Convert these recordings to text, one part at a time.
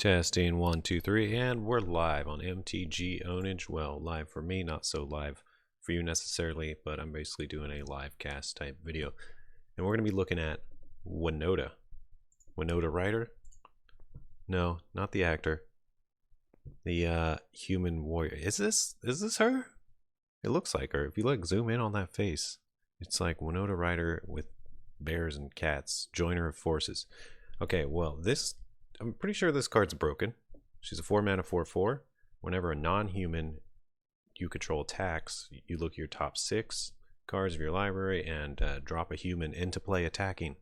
Testing 1, 2, 3, and we're live on MTG Ownage. Well, live for me, not so live for you necessarily, but I'm basically doing a live cast type video. And we're going to be looking at WINOTA. WINOTA writer? No, not the actor. The human warrior. Is this her? It looks like her. If you like zoom in on that face, it's like WINOTA writer with bears and cats, joiner of forces. Okay, well, I'm pretty sure this card's broken. She's a 4-mana 4/4. Whenever a non-human you control attacks, you look at your top 6 cards of your library and drop a human into play attacking.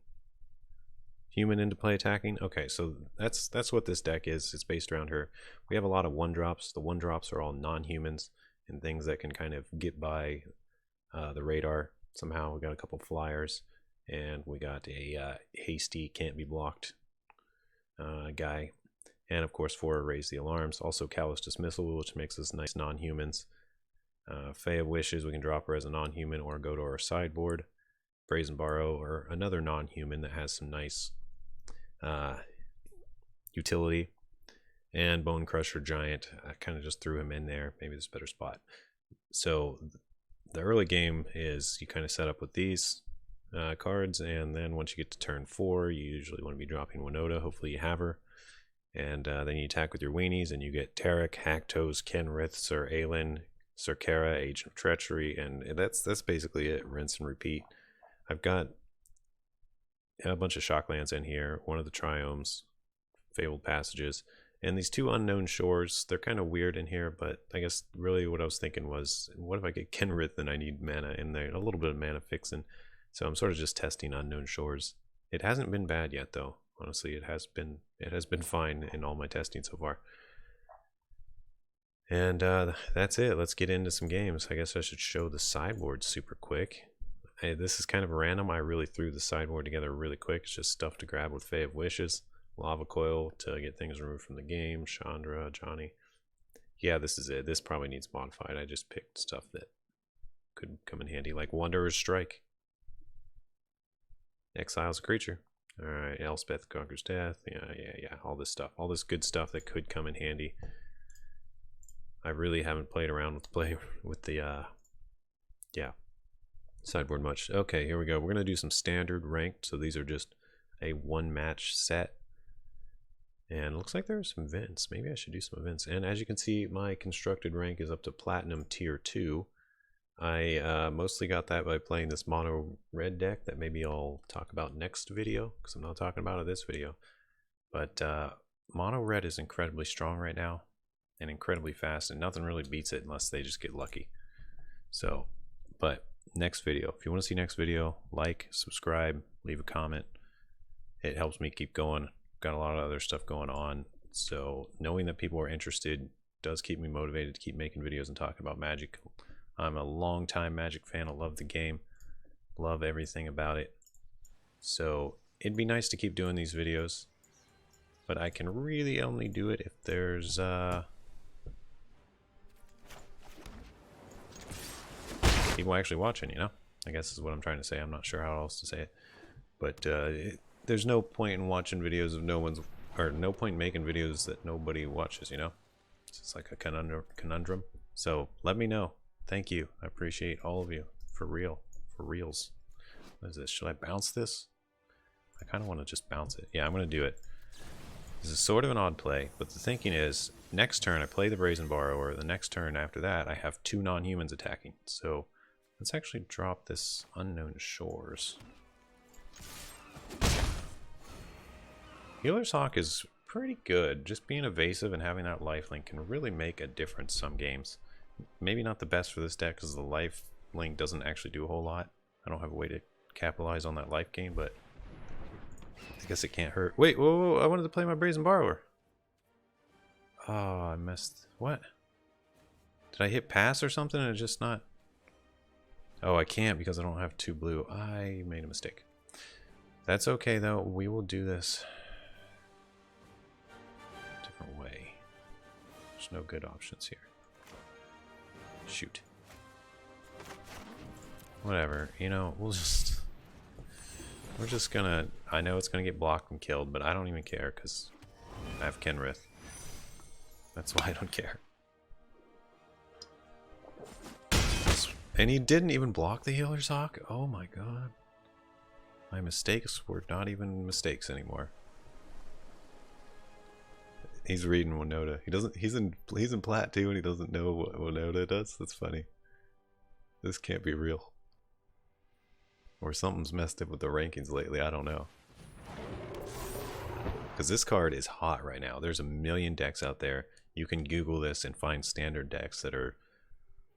Human into play attacking? Okay, so that's what this deck is. It's based around her. We have a lot of 1-drops. The 1-drops are all non-humans and things that can kind of get by the radar. Somehow we got a couple flyers, and we got a hasty, can't be blocked guy, and of course 4 raise the alarms. Also callous dismissal, which makes us nice non-humans. Fae of Wishes, we can drop her as a non-human or go to our sideboard. Brazen Borrow, or another non-human that has some nice utility. And Bone Crusher Giant, I kind of just threw him in there. Maybe there's a better spot. So the early game is you kind of set up with these cards, and then once you get to turn 4, you usually want to be dropping WINOTA. Hopefully you have her, and then you attack with your weenies, and you get Tarek, Haktos, Kenrith, Sir Aelin, Sir Kara, Agent of Treachery, and that's basically it. Rinse and repeat. I've got a bunch of shocklands in here, one of the triomes, Fabled Passages, and these 2 unknown shores. They're kind of weird in here, but I guess really what I was thinking was, what if I get Kenrith and I need mana in there, a little bit of mana fixing. So I'm sort of just testing unknown shores. It hasn't been bad yet, though. Honestly, it has been fine in all my testing so far. And that's it. Let's get into some games. I guess I should show the sideboard super quick. Hey, this is kind of random. I really threw the sideboard together really quick. It's just stuff to grab with Fae of Wishes, Lava Coil to get things removed from the game, Chandra, Johnny. Yeah, this is it. This probably needs modified. I just picked stuff that could come in handy, like Wanderer's Strike. Exiles a creature. Alright, Elspeth conquers death. Yeah. All this stuff. All this good stuff that could come in handy. I really haven't played around with the sideboard much. Okay, here we go. We're gonna do some standard ranked. So these are just a 1-match set. And it looks like there are some events. Maybe I should do some events. And as you can see, my constructed rank is up to Platinum Tier 2. I mostly got that by playing this mono red deck that maybe I'll talk about next video, because I'm not talking about it this video. But mono red is incredibly strong right now and incredibly fast, and nothing really beats it unless they just get lucky. So, but next video, if you want to see next video, like, subscribe, leave a comment. It helps me keep going. Got a lot of other stuff going on, so knowing that people are interested does keep me motivated to keep making videos and talking about Magic. I'm a long-time Magic fan. I love the game, love everything about it. So it'd be nice to keep doing these videos, but I can really only do it if there's people actually watching, you know? I guess is what I'm trying to say. I'm not sure how else to say it, but there's no point in watching videos of no point in making videos that nobody watches, you know? It's like a conundrum. So let me know. Thank you. I appreciate all of you. For real. For reals. What is this? Should I bounce this? I kind of want to just bounce it. Yeah, I'm going to do it. This is sort of an odd play, but the thinking is, next turn I play the Brazen Borrower. The next turn after that, I have 2 non-humans attacking. So let's actually drop this Unknown Shores. Healer's Hawk is pretty good. Just being evasive and having that lifelink can really make a difference some games. Maybe not the best for this deck because the life link doesn't actually do a whole lot. I don't have a way to capitalize on that life gain, but I guess it can't hurt. Wait, whoa, I wanted to play my Brazen Borrower. Oh, I missed. What? Did I hit pass or something and it's just not? Oh, I can't because I don't have 2 blue. I made a mistake. That's okay though. We will do this a different way. There's no good options here. Shoot. Whatever, you know, we're just gonna, I know it's gonna get blocked and killed, but I don't even care because I have Kenrith. That's why I don't care. And he didn't even block the Healer's Hawk? Oh my god. My mistakes were not even mistakes anymore. He's reading WINOTA. He doesn't. He's in Plat too, and he doesn't know what WINOTA does. That's funny. This can't be real. Or something's messed up with the rankings lately. I don't know. Because this card is hot right now. There's a million decks out there. You can Google this and find standard decks that are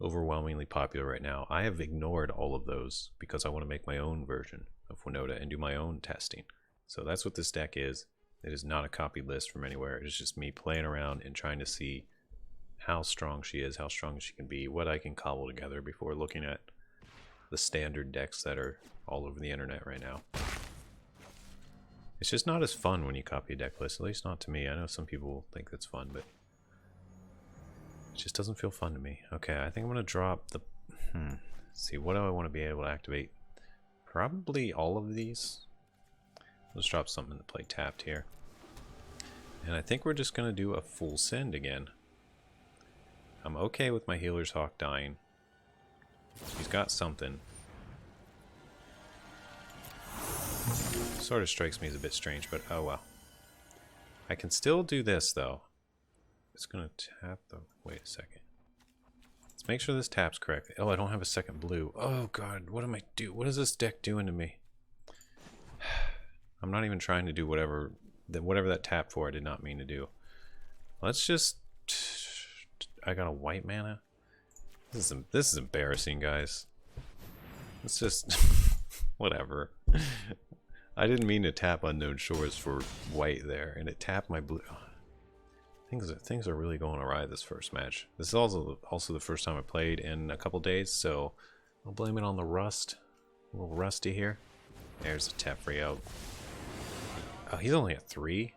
overwhelmingly popular right now. I have ignored all of those because I want to make my own version of WINOTA and do my own testing. So that's what this deck is. It is not a copied list from anywhere. It is just me playing around and trying to see how strong she is, how strong she can be, what I can cobble together before looking at the standard decks that are all over the internet right now. It's just not as fun when you copy a deck list, at least not to me. I know some people think that's fun, but it just doesn't feel fun to me. Okay, I think I'm going to drop the... Let's see, what do I want to be able to activate? Probably all of these. Let's drop something to play tapped here. And I think we're just going to do a full send again. I'm okay with my Healer's Hawk dying. He's got something. Sort of strikes me as a bit strange, but oh well. I can still do this though. It's going to tap the... Wait a second. Let's make sure this taps correctly. Oh, I don't have a second blue. Oh god, what am I doing? What is this deck doing to me? I'm not even trying to do whatever that tap for I did not mean to do. Let's just... I got a white mana? This is embarrassing, guys. Let's just... whatever. I didn't mean to tap Unknown Shores for white there, and it tapped my blue. Things are really going awry this first match. This is also the first time I played in a couple days, so I'll blame it on the rust. A little rusty here. There's a tap free out. Oh, he's only at 3?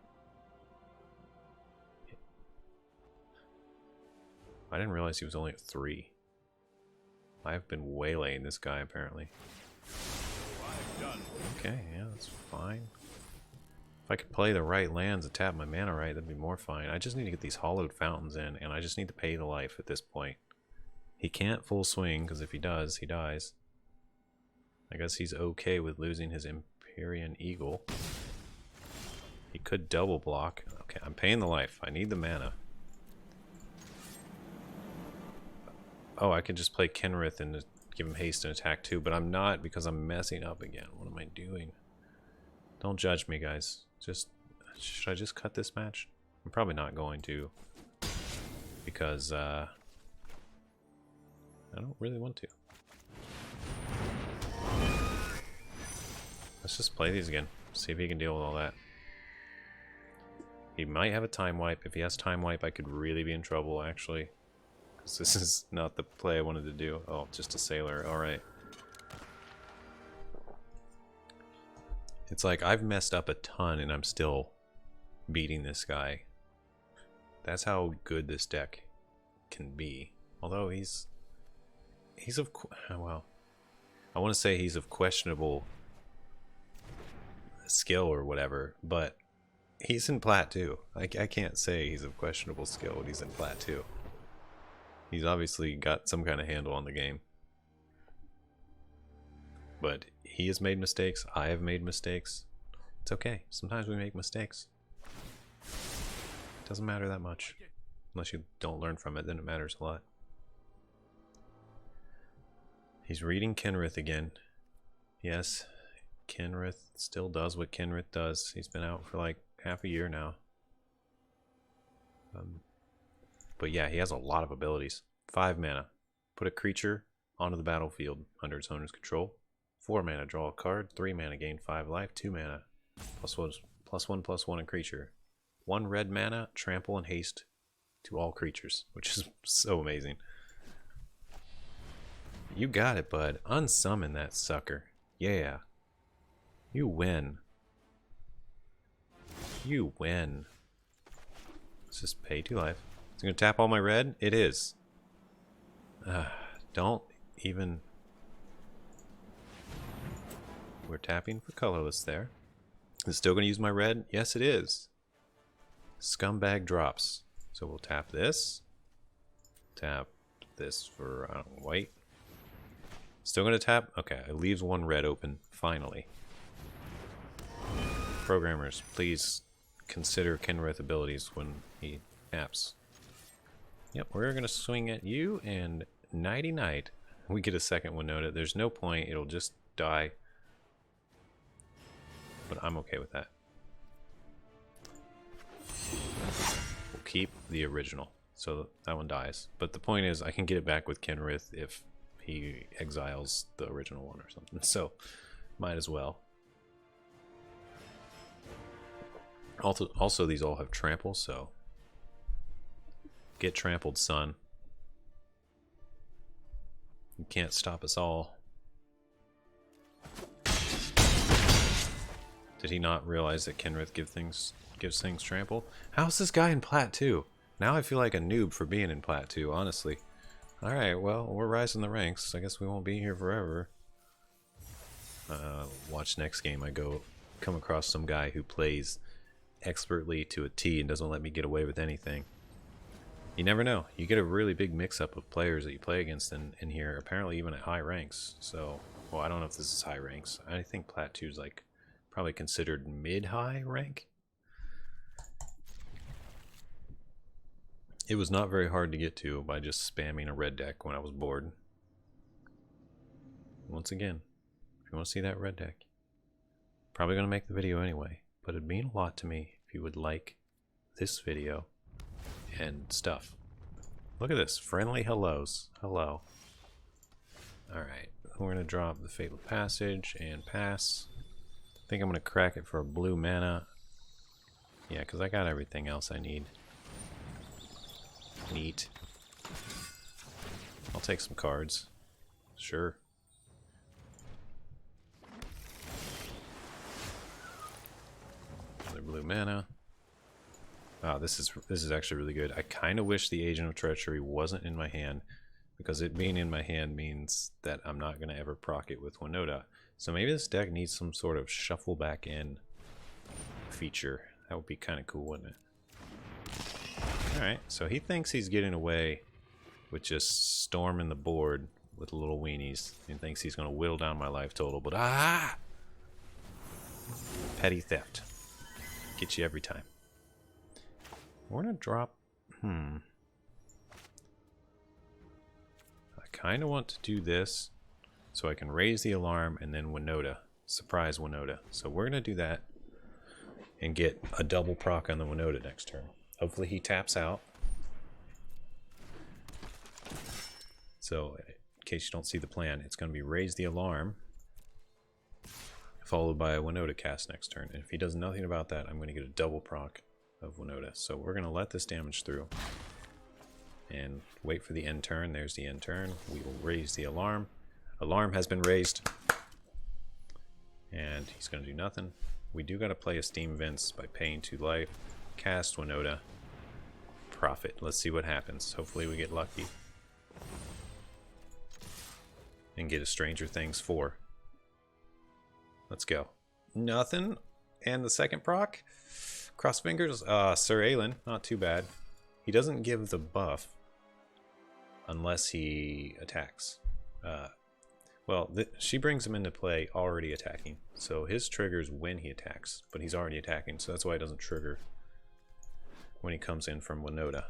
I didn't realize he was only at 3. I've been waylaying this guy, apparently. Okay, yeah, that's fine. If I could play the right lands and tap my mana right, that'd be more fine. I just need to get these hollowed fountains in, and I just need to pay the life at this point. He can't full swing, because if he does, he dies. I guess he's okay with losing his Empyrean Eagle. He could double block. Okay, I'm paying the life. I need the mana. Oh, I could just play Kenrith and give him haste and attack too, but I'm not because I'm messing up again. What am I doing? Don't judge me, guys. Should I just cut this match? I'm probably not going to, because I don't really want to. Let's just play these again. See if he can deal with all that. He might have a time wipe. If he has time wipe, I could really be in trouble, actually. Because this is not the play I wanted to do. Oh, just a sailor. Alright. It's like I've messed up a ton and I'm still beating this guy. That's how good this deck can be. Although he's of... well, I want to say he's of questionable skill or whatever, but he's in Plat 2. I can't say he's of questionable skill when he's in Plat 2. He's obviously got some kind of handle on the game. But he has made mistakes. I have made mistakes. It's okay. Sometimes we make mistakes. It doesn't matter that much. Unless you don't learn from it, then it matters a lot. He's reading Kenrith again. Yes, Kenrith still does what Kenrith does. He's been out for like half a year now. But yeah, he has a lot of abilities. 5 mana. Put a creature onto the battlefield under its owner's control. 4 mana, draw a card. 3 mana, gain 5 life. 2 mana, +1/+1 in creature. 1 red mana, trample and haste to all creatures, which is so amazing. You got it, bud. Unsummon that sucker. Yeah. You win. You win. Let's just pay 2 life. Is it going to tap all my red? It is. Don't even... We're tapping for colorless there. Is it still going to use my red? Yes, it is. Scumbag drops. So we'll tap this. Tap this for white. Still gonna tap? Okay, it leaves one red open, finally. Programmers, please consider Kenrith abilities when he taps. Yep, we're gonna swing at you and nighty night. We get a second WINOTA. There's no point, it'll just die. But I'm okay with that. We'll keep the original, so that one dies. But the point is, I can get it back with Kenrith if he exiles the original one or something. So, might as well. Also, these all have trample, so get trampled, son. You can't stop us all. Did he not realize that Kenrith gives things trample? How's this guy in Plat 2? Now I feel like a noob for being in Plat 2, honestly. Alright, well, we're rising the ranks. I guess we won't be here forever. Watch next game I come across some guy who plays expertly to a T and doesn't let me get away with anything. You never know. You get a really big mix-up of players that you play against in here, apparently even at high ranks. So, well, I don't know if this is high ranks. I think Plat 2 is like probably considered mid-high rank. It was not very hard to get to by just spamming a red deck when I was bored. Once again, if you want to see that red deck, probably going to make the video anyway, but it'd mean a lot to me if you would like this video and stuff. Look at this, friendly hellos. Hello. Alright, we're going to drop the Fatal Passage and pass. I think I'm going to crack it for a blue mana. Yeah, because I got everything else I need. Neat. I'll take some cards. Sure. Another blue mana. Ah, this is actually really good. I kind of wish the Agent of Treachery wasn't in my hand, because it being in my hand means that I'm not going to ever proc it with WINOTA. So maybe this deck needs some sort of shuffle back in feature. That would be kind of cool, wouldn't it? Alright, so he thinks he's getting away with just storming the board with little weenies. He thinks he's going to whittle down my life total, but petty theft. Get you every time. We're going to drop... I kind of want to do this so I can raise the alarm and then WINOTA. Surprise WINOTA. So we're going to do that and get a double proc on the WINOTA next turn. Hopefully he taps out. So, in case you don't see the plan, it's going to be raise the alarm, followed by a WINOTA cast next turn. And if he does nothing about that, I'm going to get a double proc of WINOTA. So we're going to let this damage through and wait for the end turn. There's the end turn. We will raise the alarm. Alarm has been raised. And he's going to do nothing. We do got to play a Steam Vince by paying 2 life. Cast WINOTA. Profit. Let's see what happens. Hopefully we get lucky. And get a Stranger Things 4. Let's go. Nothing. And the second proc? Cross fingers. Sir Aelin. Not too bad. He doesn't give the buff unless he attacks. Well, she brings him into play already attacking. So his triggers when he attacks, but he's already attacking, so that's why it doesn't trigger when he comes in from WINOTA.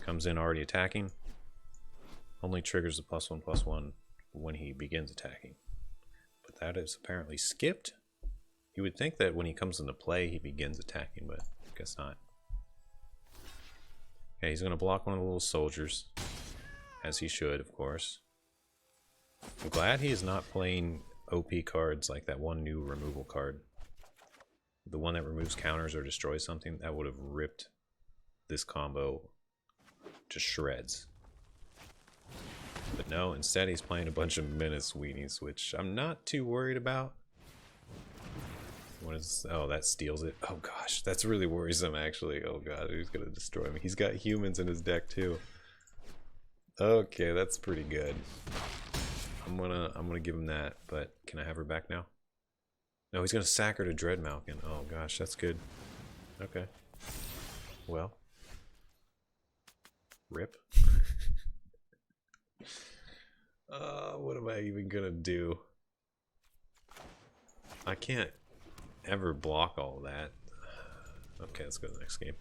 Comes in already attacking, only triggers the +1/+1 when he begins attacking. But that is apparently skipped. You would think that when he comes into play he begins attacking, but I guess not. Okay, he's going to block one of the little soldiers, as he should, of course. I'm glad he is not playing OP cards like that one new removal card. The one that removes counters or destroys something, that would have ripped this combo to shreds. But no, instead he's playing a bunch of Menace weenies, which I'm not too worried about. What is... oh, that steals it. Oh gosh, that's really worrisome actually. Oh god, he's gonna destroy me. He's got humans in his deck too. Okay, that's pretty good. I'm gonna give him that, but can I have her back now? No, he's gonna sack her to Dread Malkin. Oh gosh, that's good. Okay. Well, Rip. What am I even gonna do? I can't ever block all that. Okay, let's go to the next game.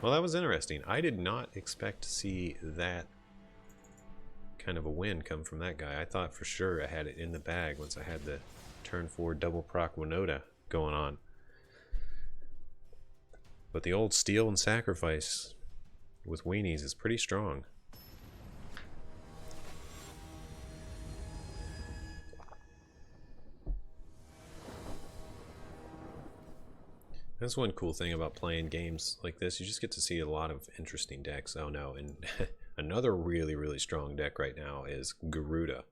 Well, that was interesting. I did not expect to see that kind of a win come from that guy. I thought for sure I had it in the bag once I had the turn 4 double proc WINOTA going on. But the old steal and sacrifice with weenies is pretty strong. That's one cool thing about playing games like this. You just get to see a lot of interesting decks. Oh no, and another really strong deck right now is Garuda.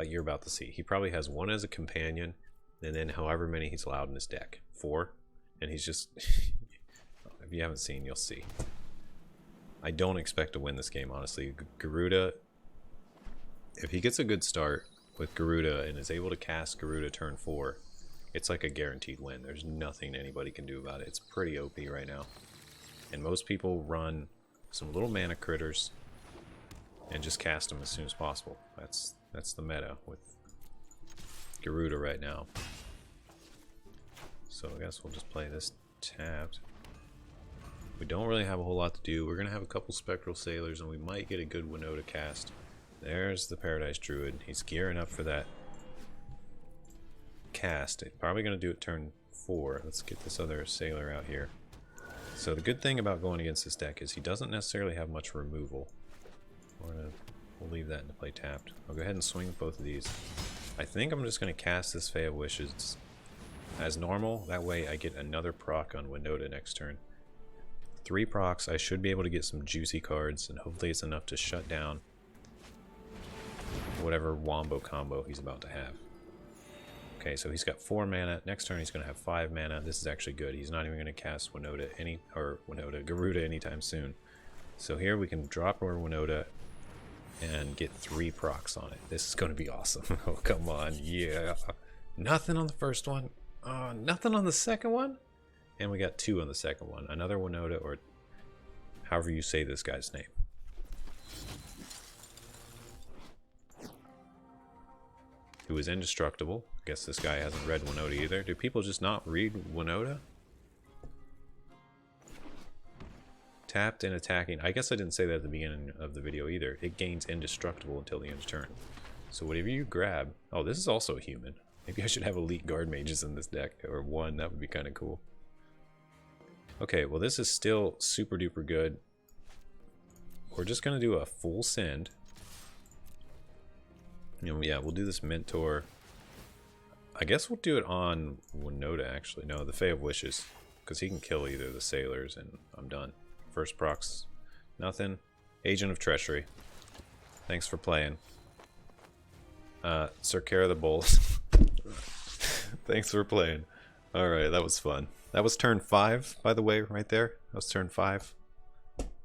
You're about to see. He probably has one as a companion, and then however many he's allowed in his deck. 4. And he's just... if you haven't seen, you'll see. I don't expect to win this game, honestly. Garuda... if he gets a good start with Garuda and is able to cast Garuda turn 4... it's like a guaranteed win. There's nothing anybody can do about it. It's pretty OP right now. And most people run some little mana critters and just cast them as soon as possible. That's the meta with Garuda right now. So I guess we'll just play this tapped. We don't really have a whole lot to do. We're going to have a couple Spectral Sailors and we might get a good WINOTA cast. There's the Paradise Druid. He's gearing up for that cast. Probably going to do it turn 4. Let's get this other sailor out here. So the good thing about going against this deck is he doesn't necessarily have much removal. We'll leave that into play tapped. I'll go ahead and swing both of these. I think I'm just going to cast this Fae of Wishes as normal. That way I get another proc on WINOTA next turn. 3 procs. I should be able to get some juicy cards, and hopefully it's enough to shut down whatever wombo combo he's about to have. Okay, so he's got 4 mana. Next turn he's going to have 5 mana. This is actually good. He's not even going to cast Garuda anytime soon. So here we can drop our WINOTA and get 3 procs on it. This is going to be awesome. Oh, come on. Yeah. Nothing on the first one. Nothing on the second one? And we got 2 on the second one. Another WINOTA, or however you say this guy's name. Who is indestructible. I guess this guy hasn't read WINOTA either. Do people just not read WINOTA? Tapped and attacking. I guess I didn't say that at the beginning of the video either. It gains indestructible until the end of turn. So whatever you grab... oh, this is also a human. Maybe I should have elite guard mages in this deck. Or 1, that would be kind of cool. Okay, well this is still super duper good. We're just going to do a full send. Yeah, we'll do this Mentor. I guess we'll do it on WINOTA, actually. No, the Fae of Wishes. Because he can kill either the Sailors, and I'm done. First procs, nothing. Agent of Treachery. Thanks for playing. Circara the Bulls. Thanks for playing. Alright, that was fun. That was turn 5, by the way, right there. That was turn 5.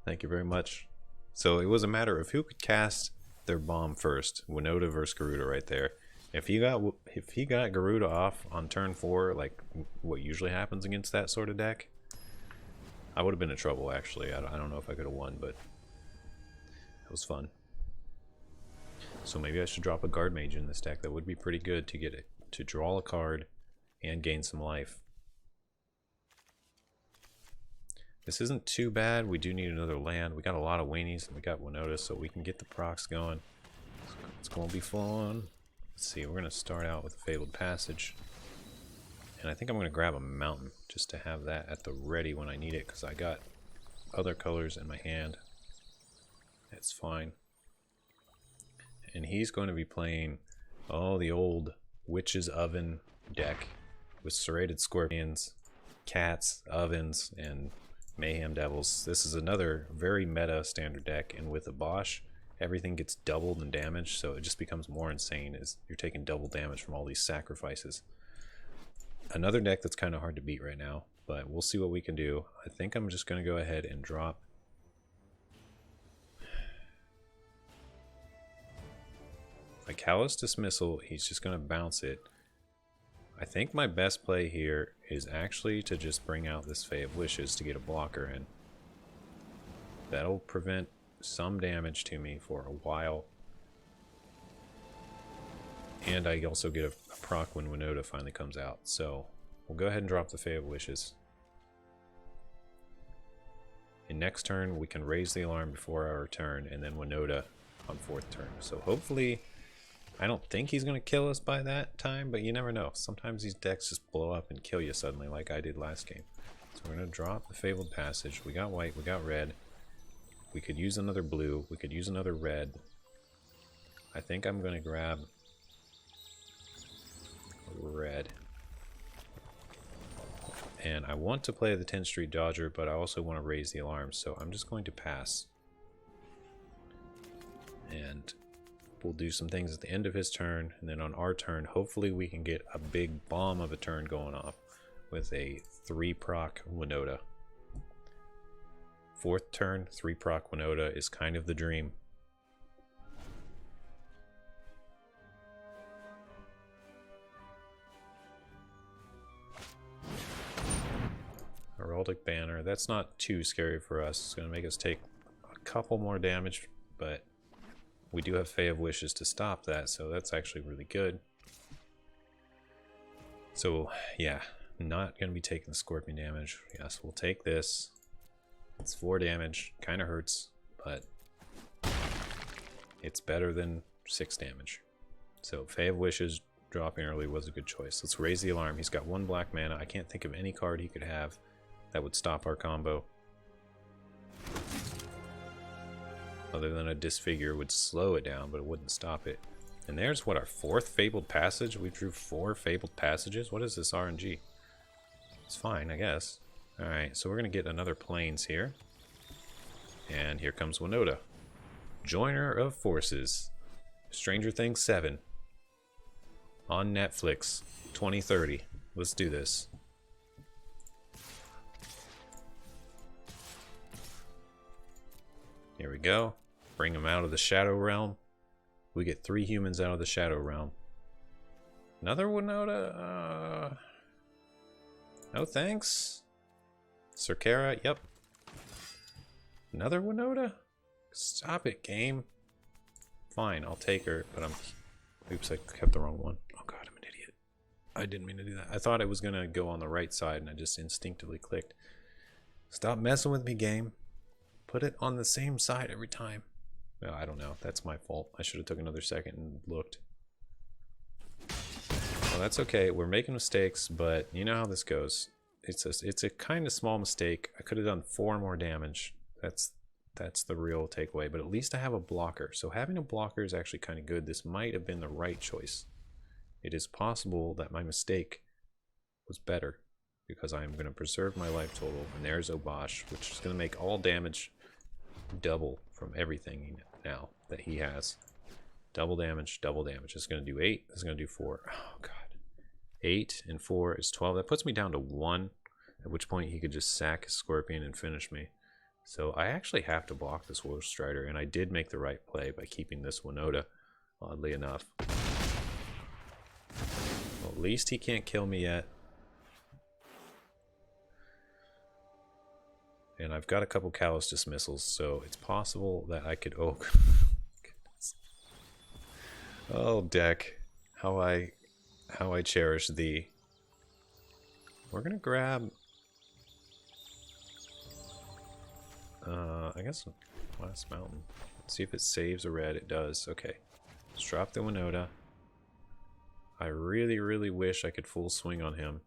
Thank you very much. So it was a matter of who could cast their bomb first. WINOTA versus Garuda right there. If he got Garuda off on turn 4, like what usually happens against that sort of deck, I would have been in trouble actually. I don't know if I could have won, but it was fun. So maybe I should drop a guard mage in this deck. That would be pretty good to get it to draw a card and gain some life. This isn't too bad. We do need another land. We got a lot of weenies and we got WINOTA, so we can get the procs going. It's going to be fun. Let's see, we're going to start out with a Fabled Passage. And I think I'm going to grab a mountain just to have that at the ready when I need it, because I got other colors in my hand. That's fine. And he's going to be playing the old Witch's Oven deck with Serrated Scorpions, Cats, Ovens, and Mayhem Devils. This is another very meta standard deck, and with a Bosch, everything gets doubled in damage, so it just becomes more insane as you're taking double damage from all these sacrifices. Another deck that's kind of hard to beat right now, but we'll see what we can do. I think I'm just going to go ahead and drop a Callous Dismissal. He's just going to bounce it. I think my best play here is actually to just bring out this Fae of Wishes to get a blocker in. That'll prevent some damage to me for a while. And I also get a proc when WINOTA finally comes out. So we'll go ahead and drop the Fae of Wishes. In next turn, we can raise the alarm before our turn, and then WINOTA on 4th turn. So hopefully, I don't think he's going to kill us by that time, but you never know. Sometimes these decks just blow up and kill you suddenly like I did last game. So we're going to drop the Fabled Passage. We got white, we got red. We could use another blue, we could use another red. I think I'm going to grab red. And I want to play the 10th Street Dodger, but I also want to raise the alarm, so I'm just going to pass. And we'll do some things at the end of his turn, and then on our turn, hopefully we can get a big bomb of a turn going off with a 3-proc WINOTA. 4th turn, 3-proc WINOTA is kind of the dream. Heraldic Banner, that's not too scary for us. It's going to make us take a couple more damage, but we do have Fae of Wishes to stop that, so that's actually really good. So, yeah, not going to be taking the Scorpion damage. Yes, we'll take this. It's 4 damage. Kind of hurts, but it's better than 6 damage. So, Fae of Wishes dropping early was a good choice. Let's raise the alarm. He's got 1 black mana. I can't think of any card he could have that would stop our combo. Other than a Disfigure would slow it down, but it wouldn't stop it. And there's what, our 4th Fabled Passage? We drew 4 Fabled Passages? What is this RNG? It's fine, I guess. Alright, so we're going to get another Plains here. And here comes WINOTA. Joiner of Forces. Stranger Things 7. On Netflix. 2030. Let's do this. Here we go. Bring him out of the Shadow Realm. We get 3 humans out of the Shadow Realm. Another WINOTA? No thanks. Cerkera, yep. Another WINOTA? Stop it, game. Fine, I'll take her, but I'm... Oops, I kept the wrong one. Oh god, I'm an idiot. I didn't mean to do that. I thought it was going to go on the right side, and I just instinctively clicked. Stop messing with me, game. Put it on the same side every time. No, I don't know. That's my fault. I should have took another second and looked. Well, that's okay. We're making mistakes, but you know how this goes. It's a kind of small mistake. I could have done 4 more damage. That's the real takeaway. But at least I have a blocker. So having a blocker is actually kind of good. This might have been the right choice. It is possible that my mistake was better because I am going to preserve my life total. And there's Ownage, which is going to make all damage double from everything now that he has. Double damage, double damage. It's going to do 8. It's going to do 4. Oh, God. 8 and 4 is 12. That puts me down to 1, at which point he could just sack his Scorpion and finish me. So I actually have to block this Wolf Strider, and I did make the right play by keeping this WINOTA, oddly enough. Well, at least he can't kill me yet. And I've got a couple Callous Dismissals, so it's possible that I could... Oh, goodness. Oh, deck. How I cherish thee. We're gonna grab... I guess Last Mountain. Let's see if it saves a red. It does. Okay. Let's drop the WINOTA. I really, really wish I could full swing on him.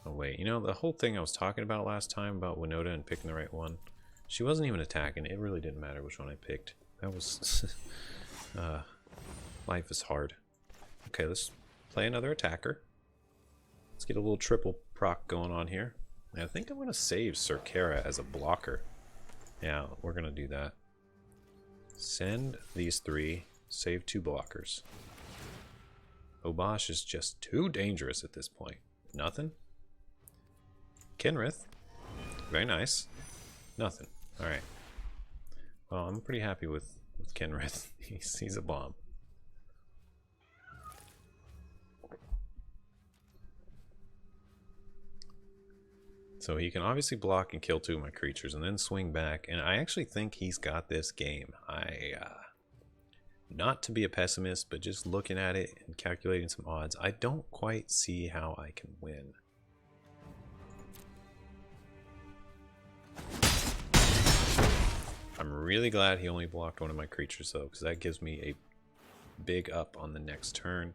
Oh wait, you know, the whole thing I was talking about last time about WINOTA and picking the right one, she wasn't even attacking. It really didn't matter which one I picked. That was... life is hard. Okay, let's play another attacker. Let's get a little triple proc going on here. And I think I'm going to save Cerkera as a blocker. Yeah, we're going to do that. Send these 3, save 2 blockers. Ownage is just too dangerous at this point. Nothing? Kenrith. Very nice. Nothing. Alright. Well, I'm pretty happy with Kenrith. He's a bomb. So he can obviously block and kill 2 of my creatures and then swing back. And I actually think he's got this game. Not to be a pessimist, but just looking at it and calculating some odds, I don't quite see how I can win. I'm really glad he only blocked 1 of my creatures though, because that gives me a big up on the next turn.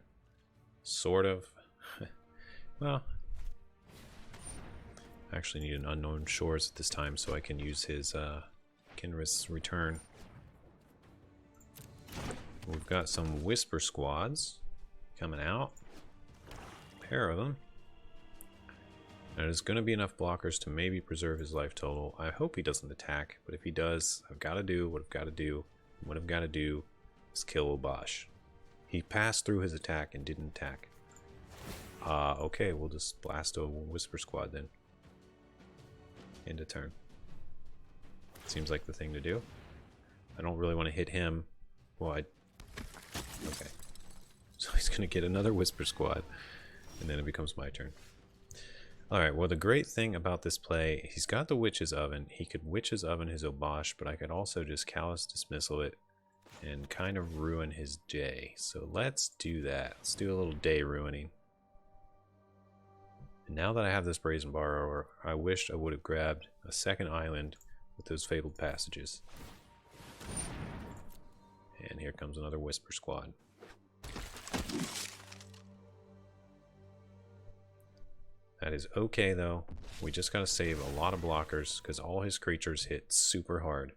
Sort of. Well, I actually need an Unknown Shores at this time so I can use his Kinrith's Return. We've got some Whisper Squads coming out. A pair of them. And there's going to be enough blockers to maybe preserve his life total. I hope he doesn't attack, but if he does, I've got to do what I've got to do. What I've got to do is kill Ownage. He passed through his attack and didn't attack. Okay, we'll just blast a Whisper Squad then. End of turn. Seems like the thing to do. I don't really want to hit him. Well, okay. So he's going to get another Whisper Squad, and then it becomes my turn. Alright, well the great thing about this play, he's got the Witch's Oven. He could Witch's Oven his Ownage, but I could also just Callous Dismissal it and kind of ruin his day. So let's do that. Let's do a little day ruining. And now that I have this Brazen Borrower, I wish I would have grabbed a second island with those Fabled Passages. And here comes another Whisper Squad. That is okay though. We just gotta save a lot of blockers because all his creatures hit super hard.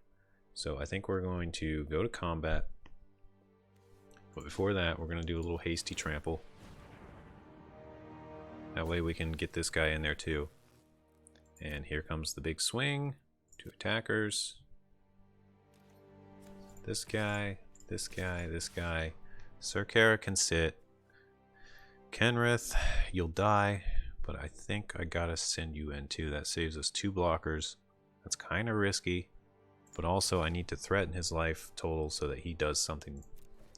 So I think we're going to go to combat. But before that, we're gonna do a little hasty trample. That way we can get this guy in there too. And here comes the big swing. 2 attackers. This guy, this guy, this guy. Sir Kara can sit. Kenrith, you'll die. But I think I gotta send you in too. That saves us 2 blockers. That's kind of risky. But also I need to threaten his life total so that he does something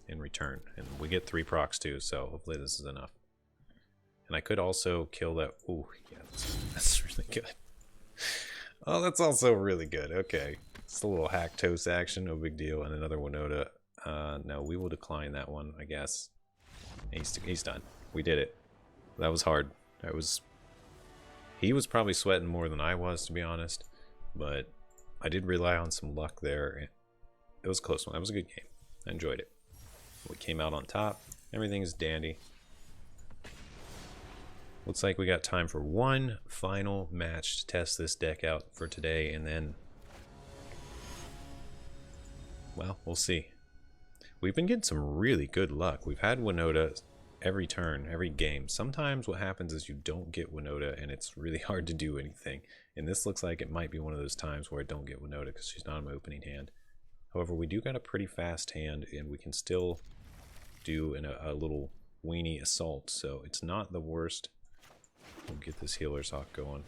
in return. And we get 3 procs too, so hopefully this is enough. And I could also kill that. Ooh, yeah, that's really good. Oh, that's also really good. Okay. It's a little hack toast action, no big deal. And another WINOTA. No, we will decline that one, I guess. He's done. We did it. That was hard. He was probably sweating more than I was, to be honest. But I did rely on some luck there. It was a close one. That was a good game. I enjoyed it. We came out on top. Everything's dandy. Looks like we got time for one final match to test this deck out for today, and then, well, we'll see. We've been getting some really good luck. We've had WINOTA every turn, every game. Sometimes what happens is you don't get WINOTA and it's really hard to do anything. And this looks like it might be one of those times where I don't get WINOTA because she's not in my opening hand. However, we do got a pretty fast hand and we can still do a little weenie assault, so it's not the worst. We'll get this Healer's Hawk going.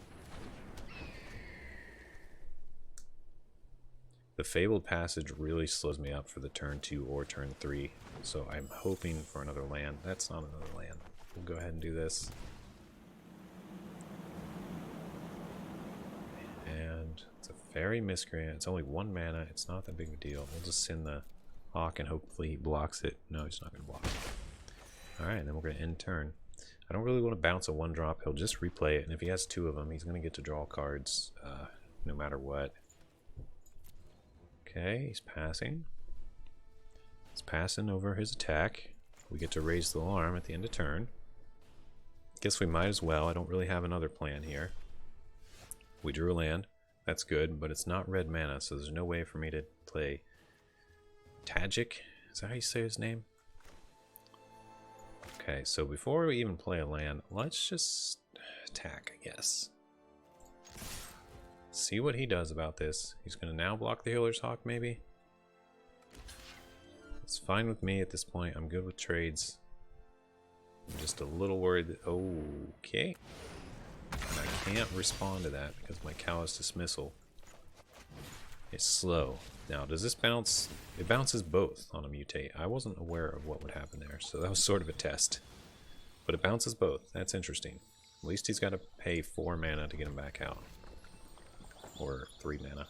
The Fabled Passage really slows me up for the turn 2 or turn 3, so I'm hoping for another land. That's not another land. We'll go ahead and do this. And it's a Fairy Miscreant. It's only 1 mana. It's not that big of a deal. We'll just send the Hawk and hopefully he blocks it. No, he's not going to block it. Alright, then we're going to end turn. I don't really want to bounce a 1-drop. He'll just replay it, and if he has 2 of them, he's going to get to draw cards no matter what. Okay, he's passing. He's passing over his attack. We get to raise the alarm at the end of turn. Guess we might as well. I don't really have another plan here. We drew a land. That's good, but it's not red mana, so there's no way for me to play Tajik. Is that how you say his name? Okay, so before we even play a land, let's just attack, I guess. See what he does about this. He's going to now block the Healer's Hawk, maybe? It's fine with me at this point. I'm good with trades. I'm just a little worried that... Okay. And I can't respond to that because my Callous Dismissal is slow. Now, does this bounce? It bounces both on a mutate. I wasn't aware of what would happen there, so that was sort of a test. But it bounces both. That's interesting. At least he's got to pay 4 mana to get him back out. or 3 mana.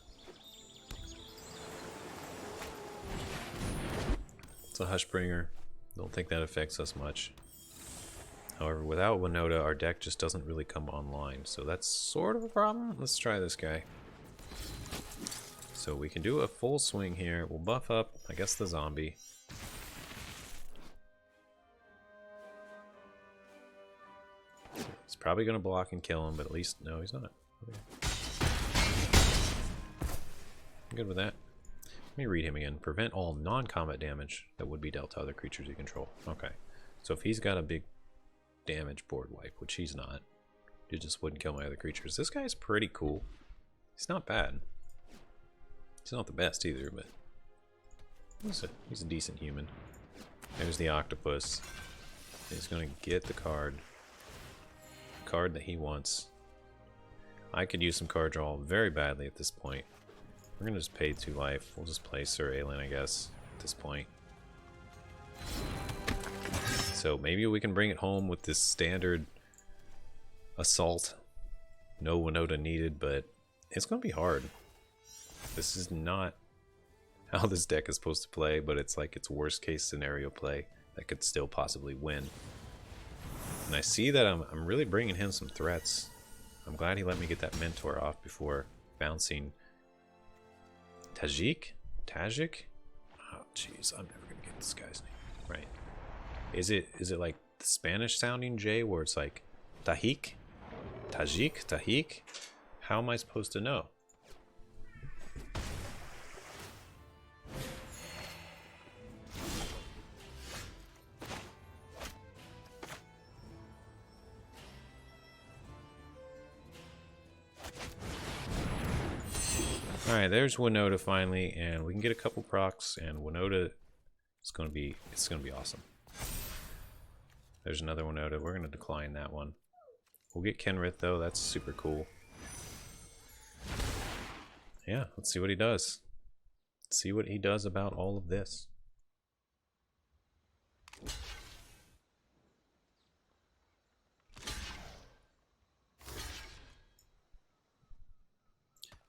It's a Hushbringer. Don't think that affects us much. However, without WINOTA, our deck just doesn't really come online, so that's sort of a problem. Let's try this guy. So we can do a full swing here. We'll buff up, I guess, the zombie. He's probably going to block and kill him, but at least, no, he's not. Okay. I'm good with that. Let me read him again. Prevent all non-combat damage that would be dealt to other creatures you control. Okay. So if he's got a big damage board wipe, which he's not, it just wouldn't kill my other creatures. This guy's pretty cool. He's not bad. He's not the best either, but he's a decent human. There's the octopus. He's going to get the card that he wants. I could use some card draw very badly at this point. We're going to just pay 2 life. We'll just play Sir Aelin, I guess, at this point. So maybe we can bring it home with this standard assault. No WINOTA needed, but it's going to be hard. This is not how this deck is supposed to play, but it's like its worst case scenario play that could still possibly win. And I see that I'm really bringing him some threats. I'm glad he let me get that Mentor off before bouncing Tajik? Oh jeez, I'm never gonna get this guy's name right. Is it like the Spanish sounding J where it's like Tajik? Tajik? How am I supposed to know? Alright, there's WINOTA finally, and we can get a couple procs, and WINOTA is gonna be awesome. There's another WINOTA. We're gonna decline that one. We'll get Kenrith though, that's super cool. Yeah, let's see what he does. Let's see what he does about all of this.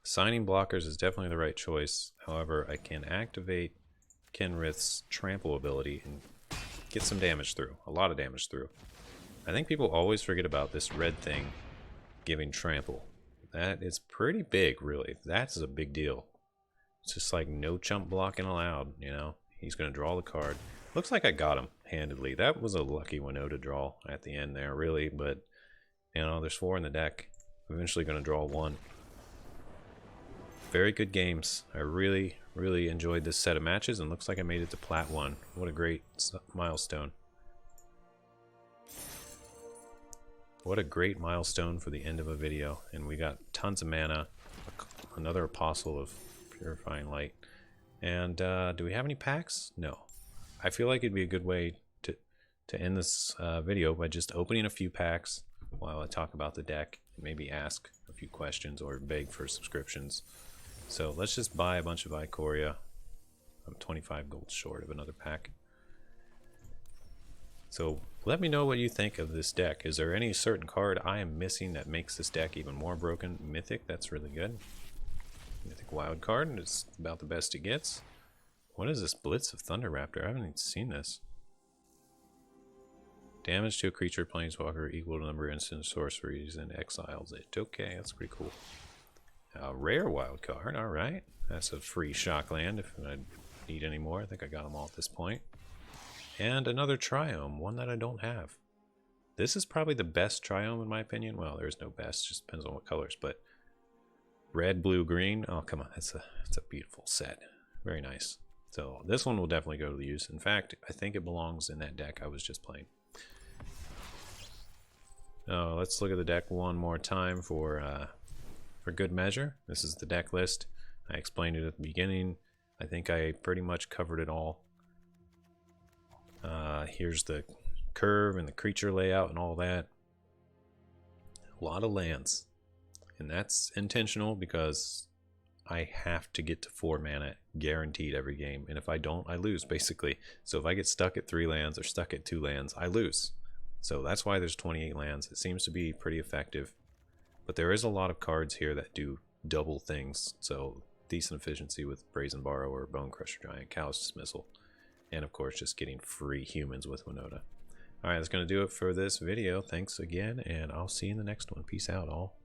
Signing blockers is definitely the right choice. However, I can activate Kenrith's trample ability and get some damage through. A lot of damage through. I think people always forget about this red thing giving trample. That is pretty big, really. That's a big deal. It's just like no chump blocking allowed, you know? He's going to draw the card. Looks like I got him handedly. That was a lucky WINOTA draw at the end there, really. But, you know, there's 4 in the deck. I'm eventually going to draw 1. Very good games. I really enjoyed this set of matches, and looks like I made it to Plat 1. What a great milestone. What a great milestone for the end of a video. And we got tons of mana, another Apostle of Purifying Light. And do we have any packs? No. I feel like it'd be a good way to end this video by just opening a few packs while I talk about the deck, and maybe ask a few questions or beg for subscriptions. So let's just buy a bunch of Ikoria. I'm 25 gold short of another pack. So let me know what you think of this deck. Is there any certain card I am missing that makes this deck even more broken? Mythic, that's really good. Mythic wild card is about the best it gets. What is this Blitz of Thunder Raptor? I haven't even seen this. Damage to a creature, planeswalker, equal to the number of instant sorceries, and exiles it. Okay, that's pretty cool. A rare wild card, alright. That's a free shock land if I need any more. I think I got them all at this point. And another Triome, one that I don't have. This is probably the best Triome in my opinion. Well, there's no best, just depends on what colors, but red, blue, green. Oh, come on, it's a beautiful set. Very nice. So this one will definitely go to the use. In fact, I think it belongs in that deck I was just playing. Let's look at the deck one more time for good measure. This is the deck list. I explained it at the beginning. I think I pretty much covered it all. Here's the curve and the creature layout and all that. A lot of lands. And that's intentional because I have to get to 4 mana guaranteed every game. And if I don't, I lose basically. So if I get stuck at 3 lands or stuck at 2 lands, I lose. So that's why there's 28 lands. It seems to be pretty effective. But there is a lot of cards here that do double things. So decent efficiency with Brazen Borrower, Bone Crusher Giant, Callous Dismissal, and of course just getting free humans with WINOTA. Alright, that's going to do it for this video. Thanks again, and I'll see you in the next one. Peace out, all.